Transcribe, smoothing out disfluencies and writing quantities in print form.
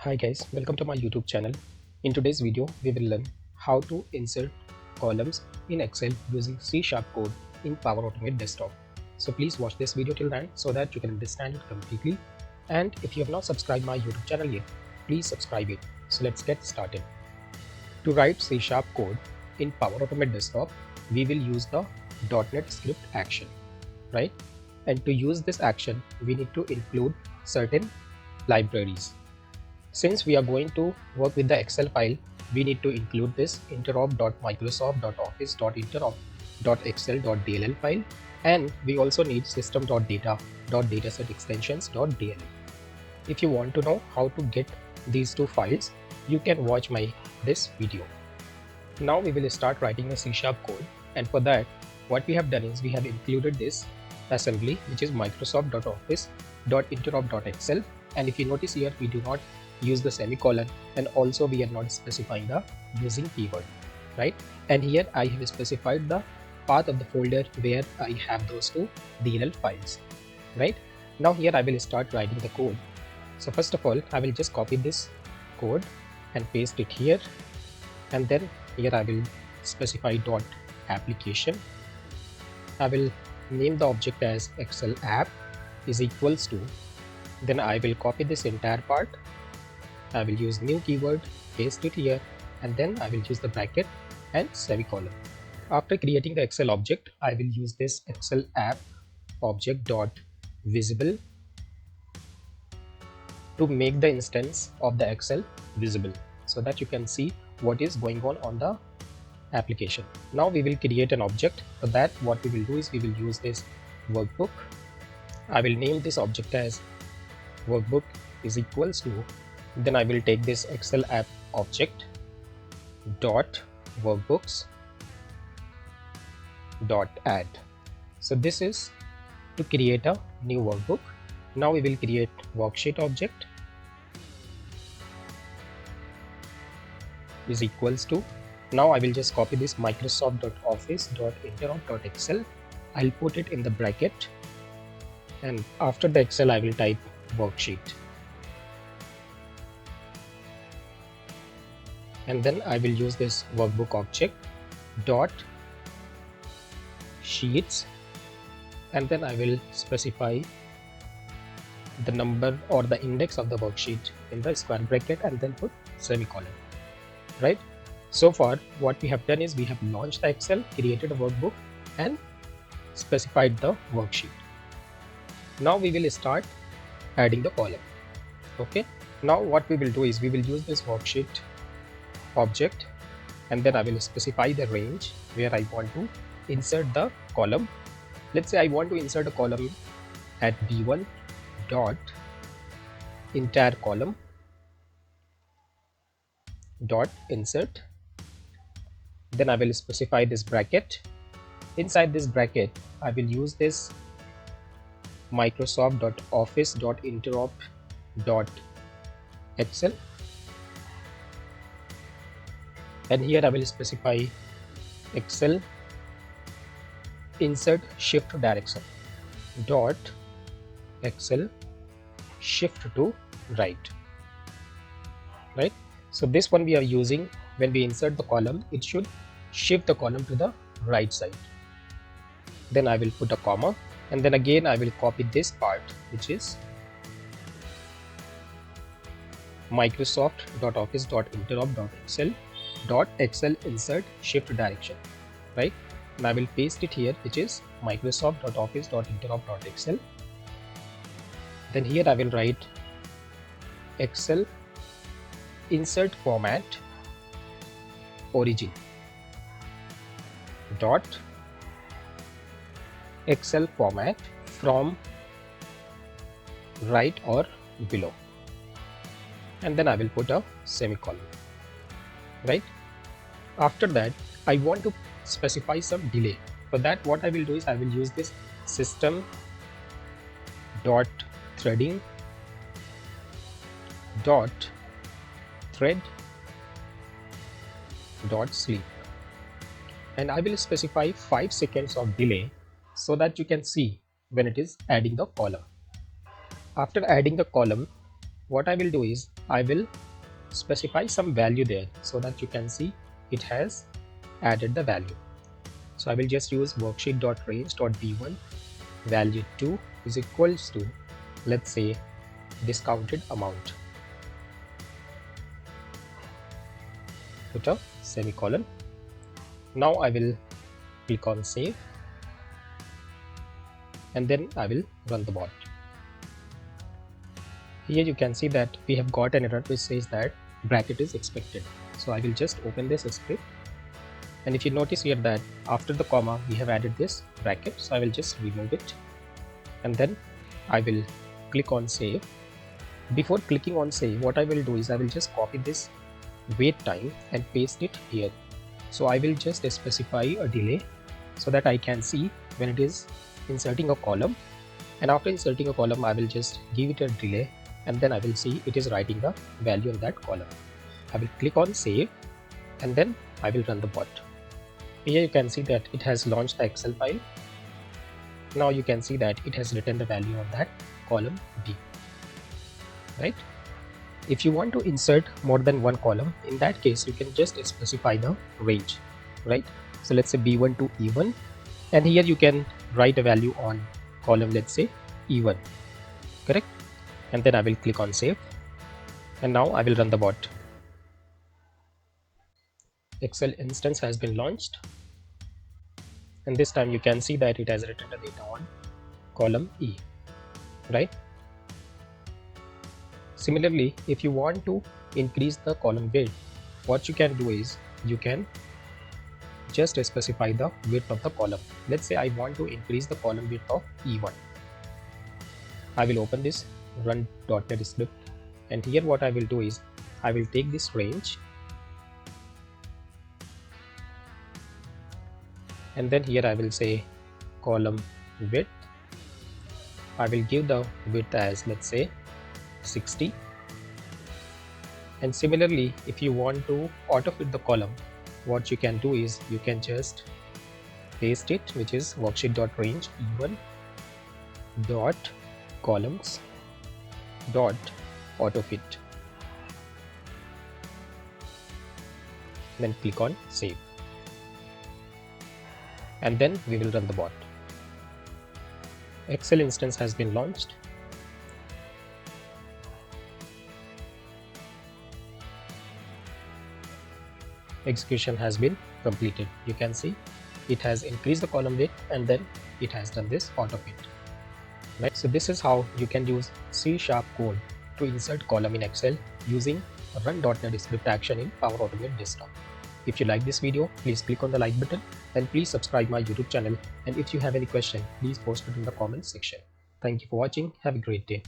Hi guys, welcome to my YouTube channel. In today's video, we will learn how to insert columns in Excel using C# code in Power Automate Desktop. So please watch this video till the end so that you can understand it completely. And if you have not subscribed my YouTube channel yet, please subscribe it. So let's get started. To write C# code in Power Automate Desktop, we will use the .NET script action, right? And to use this action, we need to include certain libraries. Since we are going to work with the Excel file, we need to include this interop.microsoft.office.interop.excel.dll file, and we also need system.data.dataset_extensions.dll. If you want to know how to get these two files, you can watch this video. Now we will start writing a C# code, and for that what we have done is we have included this assembly, which is microsoft.office.interop.excel, and if you notice here, we do not use the semicolon, and also we are not specifying the using keyword, right? And here I have specified the path of the folder where I have those two DLL files, right? Now here I will start writing the code. So first of all, I will just copy this code and paste it here, and then here I will specify .application. I will name the object as Excel app is equals to, then I will copy this entire part. I will use new keyword, paste it here, and then I will use the bracket and semicolon. After creating the Excel object, I will use this Excel app object dot visible to make the instance of the Excel visible so that you can see what is going on the application. Now we will create an object. For that, what we will do is we will use this workbook. I will name this object as workbook is equals to, then I will take this Excel app object dot workbooks dot add. So this is to create a new workbook. Now we will create worksheet object is equals to, now I will just copy this microsoft.office.interop.excel. I'll put it in the bracket, and after the Excel I will type worksheet, and then I will use this workbook object dot sheets, and then I will specify the number or the index of the worksheet in the square bracket and then put semicolon, right? So far what we have done is we have launched the Excel, created a workbook and specified the worksheet. Now we will start adding the column. Okay, now what we will do is we will use this worksheet object, and then I will specify the range where I want to insert the column. Let's say I want to insert a column at B1 dot entire column dot insert, then I will specify this bracket. Inside this bracket I will use this microsoft.office.interop.excel, and here I will specify Excel insert shift direction dot Excel shift to right. So this one we are using when we insert the column, it should shift the column to the right side. Then I will put a comma, and then again I will copy this part, which is microsoft.office.interop.excel.excel insert shift direction, right? And I will paste it here, which is microsoft.office.interop.excel. Then here I will write Excel insert format origin dot Excel format from right or below, and then I will put a semicolon, right? After that I want to specify some delay. For that, what I will do is I will use this system dot threading dot thread dot sleep, and I will specify 5 seconds of delay so that you can see when it is adding the column. After adding the column, what I will do is I will specify some value there so that you can see it has added the value. So I will just use worksheet.range.b1 value 2 is equals to, let's say, discounted amount. Put a semicolon. Now I will click on save, and then I will run the bot. Here you can see that we have got an error which says that bracket is expected. So I will just open this script, and if you notice here that after the comma we have added this bracket, so I will just remove it, and then I will click on save. Before clicking on save, what I will do is I will just copy this wait time and paste it here. So I will just specify a delay so that I can see when it is inserting a column, and after inserting a column I will just give it a delay, and then I will see it is writing the value in that column. I will click on save, and then I will run the bot. Here you can see that it has launched the Excel file. Now you can see that it has written the value of that column B, right? If you want to insert more than one column, in that case you can just specify the range, right? So let's say B1 to E1, and here you can write a value on column, let's say E1, correct? And then I will click on save, and now I will run the bot. Excel instance has been launched, and this time you can see that it has written the data on column E, right? Similarly, if you want to increase the column width, what you can do is you can just specify the width of the column. Let's say I want to increase the column width of E1. I will open this run.NET script, and here what I will do is I will take this range, and then here I will say column width. I will give the width as, let's say, 60. And similarly, if you want to auto fit the column, what you can do is you can just paste it, which is worksheet.range e1 dot columns dot auto fit, then click on save, and then we will run the bot. Excel instance has been launched. Execution has been completed. You can see it has increased the column width, and then it has done this auto fit, right? So this is how you can use C# code to insert column in Excel using run.NET script action in Power Automate Desktop. If you like this video, please click on the like button, and please subscribe my YouTube channel, and if you have any question, please post it in the comment section. Thank you for watching. Have a great day.